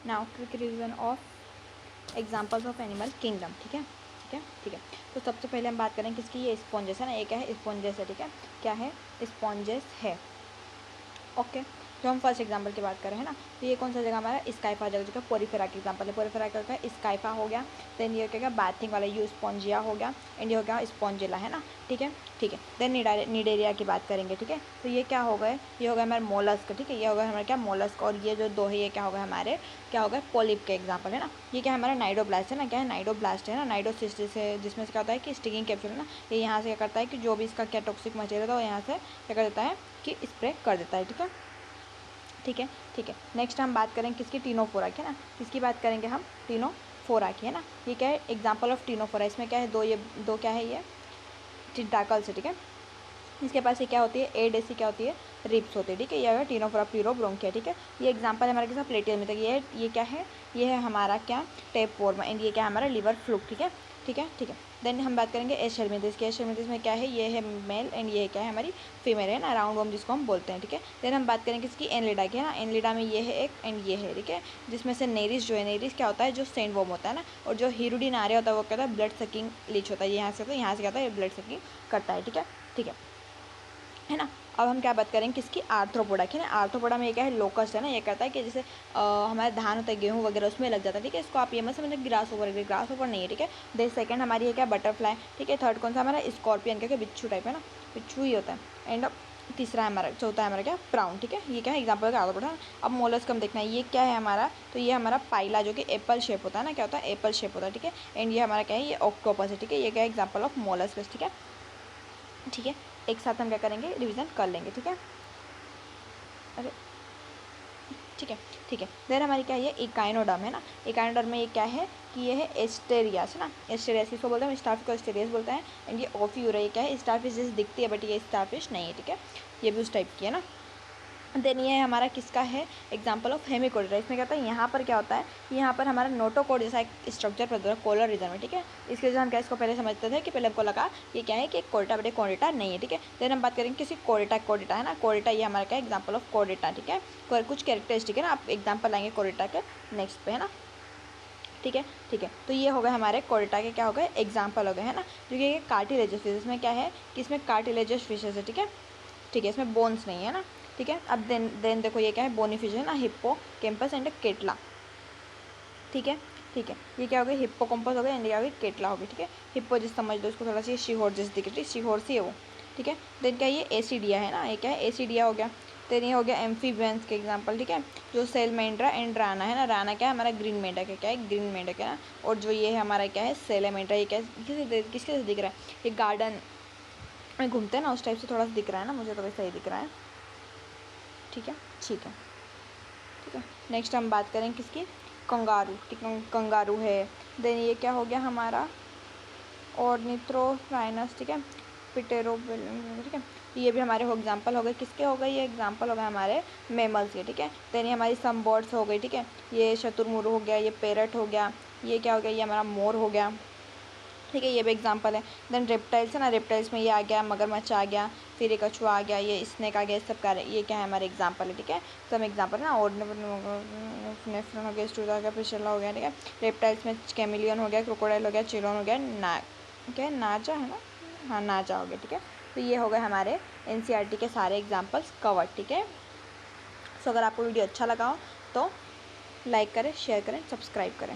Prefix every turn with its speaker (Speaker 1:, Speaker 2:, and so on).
Speaker 1: Now quick revision of examples of animal kingdom. ठीक है, ठीक है, ठीक है। तो सबसे पहले हम बात करें किसकी, ये स्पॉन्जेस है ना, एक है स्पॉन्जेस है। ठीक है, क्या है, स्पॉन्जेस है। ओके, जो हम फर्स्ट एग्जांपल की बात कर रहे हैं ना, तो ये कौन सा जगह हमारा स्काइफा जगह, जो कि पोरिफेरा का एग्जांपल है। पोरिफेरा का स्काइफा हो गया, देन ये क्या बाथिंग वाला यू स्पॉन्जिया हो गया, एंड ये हो गया स्पॉन्जिला, है ना। ठीक है, ठीक है। देन निडेरिया की बात करेंगे। ठीक है, तो ये क्या हो गए, ये हो गया हमारे मोलस्क। ठीक है, ये हो गया हमारे क्या मोलस्क, और ये जो दो है ये क्या होगा हमारे, क्या होगा पॉलिप के एग्जाम्पल है ना। ये क्या हमारा नाइडोब्लास्ट है ना, क्या है नाइडोब्लास्ट है ना, नाइडोसिस्टिस है, जिसमें से क्या होता है कि स्टिकिंग कैप्सूल है ना, ये यहाँ से क्या करता है कि जो भी इसका क्या टॉक्सिक मटेरियल था वो यहाँ से क्या कर देता है कि स्प्रे कर देता है। ठीक है, ठीक है, ठीक है। नेक्स्ट हम बात करें किसकी, टीनोफोरा की, है ना। किसकी बात करेंगे हम, टीनोफोरा की, है ना। ये क्या है एग्जाम्पल ऑफ टीनोफोरा, इसमें क्या है दो क्या है ये टेंटाकल्स है। ठीक है, इसके पास ये क्या होती है, एडेसी क्या होती है, रिप्स होती है। ठीक है, ये है टीनोफोरा प्यूरोब्रोंकिया। ठीक है, ये एग्जांपल है हमारे के साथ प्लेटियल में, ये क्या है, ये है हमारा क्या टेपवॉर्म, एंड ये क्या है हमारा लिवर फ्लूक। ठीक है, ठीक है, ठीक है। देन हम बात करेंगे एशेलमिथिस की। एशेलमिथिस में क्या है, ये है मेल, एंड ये क्या है हमारी फीमेल, है ना, राउंड वॉर्म जिसको हम बोलते हैं। ठीक है, देन हम बात करेंगे इसकी एनलिडा की, है ना। एनलिडा में ये है एक, एंड ये है। ठीक है, जिसमें से नेरिस जो है, नेरिस क्या होता है, जो सेंड वॉर्म होता है ना, और जो हीरोडिन आ रहा होता है वो क्या होता है, ब्लड सकिंग लीच होता है। यहाँ से होता है, यहाँ से क्या होता है, ब्लड सकिंग करता है। ठीक है, ठीक है ना। अब हम क्या बात करेंगे किसकी, आर्थ्रोपोडा की, ना। आर्थ्रोपोडा में ये क्या है, लोकस्ट है ना, ये कहता है कि जैसे हमारे धान होता है, गेहूँ वगैरह उसमें लग जाता है। ठीक है, इसको आप ये मत समझना ग्रास ओवर नहीं है। ठीक है, देन सेकंड हमारी है क्या, बटरफ्लाई। ठीक है, थर्ड कौन सा हमारा, स्कॉर्पियन, क्या बिच्छू टाइप है ना, बिच्छू ही होता है। एंड तीसरा हमारा, चौथा है हमारा क्या, प्राउन। ठीक है, ये क्या है एग्जाम्पल का आर्थ्रोपोडा। अब मोलस्क हम देखना है, ये क्या है हमारा, तो ये हमारा पाइला, जो कि एप्पल शेप होता है ना, क्या होता है, एप्पल शेप होता है। ठीक है, एंड ये हमारा क्या है, ये ऑक्टोपस है। ठीक है, ये क्या एग्जाम्पल ऑफ मोलस्क। ठीक है, ठीक है, एक साथ हम क्या करेंगे, रिवीजन कर लेंगे। ठीक है, अरे ठीक है, ठीक है। देन हमारी क्या है, ये इकाइनोडर्म है ना। इकाइनोडर्म में ये क्या है कि ये है एस्टेरियास, है ना। एस्टेरियास किसको बोलते हैं, स्टारफिश को एस्टेरियास बोलते हैं। एंड ये ओफियूरा, ये क्या है, स्टारफिश जैसे दिखती है बट ये स्टारफिश नहीं है। ठीक है, ये भी उस टाइप की है ना। देन ये हमारा किसका है, एग्जाम्पल ऑफ हेमिकोडेटा। इसमें क्या होता है, यहाँ पर क्या होता है, यहाँ पर हमारा नोटोकोड जैसा एक स्ट्रक्चर प्रदर्शित है कोलर रीजन में। ठीक है, इसके वजह से हम क्या इसको पहले समझते थे कि पहले हमको लगा ये क्या है कि एक कोडेटा बट कोडेटा नहीं है। ठीक है, देन हम बात करेंगे किसी कोडेटा है ना। कोडेटा ये हमारा क्या एग्जाम्पल ऑफ कोडेटा। ठीक है, कुछ कैरेक्टरिस्टिक है ना, आप एग्जाम्पल लाएंगे कोडेटा के नेक्स्ट पे, है ना। ठीक है, ठीक है। तो ये हो गए हमारे कोडेटा के क्या हो गए एग्जाम्पल हो गए, है ना। जो कि कार्टिलेजस फिशेस में क्या है कि इसमें कार्टिलेजस फिशेस है। ठीक है, ठीक है, इसमें बोन्स नहीं है ना। ठीक है, अब देन देखो ये क्या है, बोनी फिश है ना, हिप्पो कैंपस एंड केटला। ठीक है, ठीक है, ये क्या हो गया, हिप्पो कॉम्पस हो गया, एंड ये हो गई केटला हो गई। ठीक है, हिप्पो जिस समझ लो इसको थोड़ा सा शिहोर जैसे दिख रही, शिहोर सी है वो। ठीक है, देन क्या ये एसिडिया है ना, ये क्या है एसिडिया हो गया। देन ये हो गया एम्फीबियंस के एग्जाम्पल। ठीक है, जो सेलमेंड्रा एंड राना है ना, राना क्या है हमारा ग्रीन मेंढक है, क्या है ग्रीन मेंढक है ना। और जो ये है हमारा क्या है सेलेमेंड्रा, ये क्या किसके से दिख रहा है, ये गार्डन में घूमते हैं ना उस टाइप से थोड़ा सा दिख रहा है ना, मुझे तो वैसा ही दिख रहा है। ठीक है, ठीक है, ठीक है। नेक्स्ट हम बात करें किसकी, कंगारू। ठीक है, कंगारू है। देन ये क्या हो गया हमारा ऑर्निथ्रोराइनस। ठीक है, पिटेरोबिल। ठीक है, ये भी हमारे हो एग्जाम्पल हो गए, किसके हो गए, ये एग्जाम्पल हो गए हमारे मेमल्स के। ठीक है, देन ये हमारी सम बर्ड्स हो गई। ठीक है, ये शतुरमुर्ग हो गया, ये पैरट हो गया, ये क्या हो गया, ये हमारा मोर हो गया। ठीक है, ये भी एग्जाम्पल है। देन रेप्टाइल्स है ना, रेप्टाइल्स में ये आ गया मगरमच्छ आ गया, फिर एक कछुआ आ गया, ये स्नेक आ गया, इस सब का ये क्या है हमारे एग्जाम्पल है। ठीक है, सब एग्जाम्पल है ना। नेफ्रॉन हो गया, स्टूजा हो गया, पिशला हो गया। ठीक है, रेप्टाइल्स में कैमिलियन हो गया, क्रोकोडाइल हो गया, चिलोन हो गया, क्या है नाजा है ना, हाँ नाजा हो गया। ठीक है, तो ये हो गए हमारे NCERT के सारे एग्जाम्पल्स कवर। ठीक है, सो अगर आपको वीडियो अच्छा लगा हो तो लाइक करें, शेयर करें, सब्सक्राइब करें।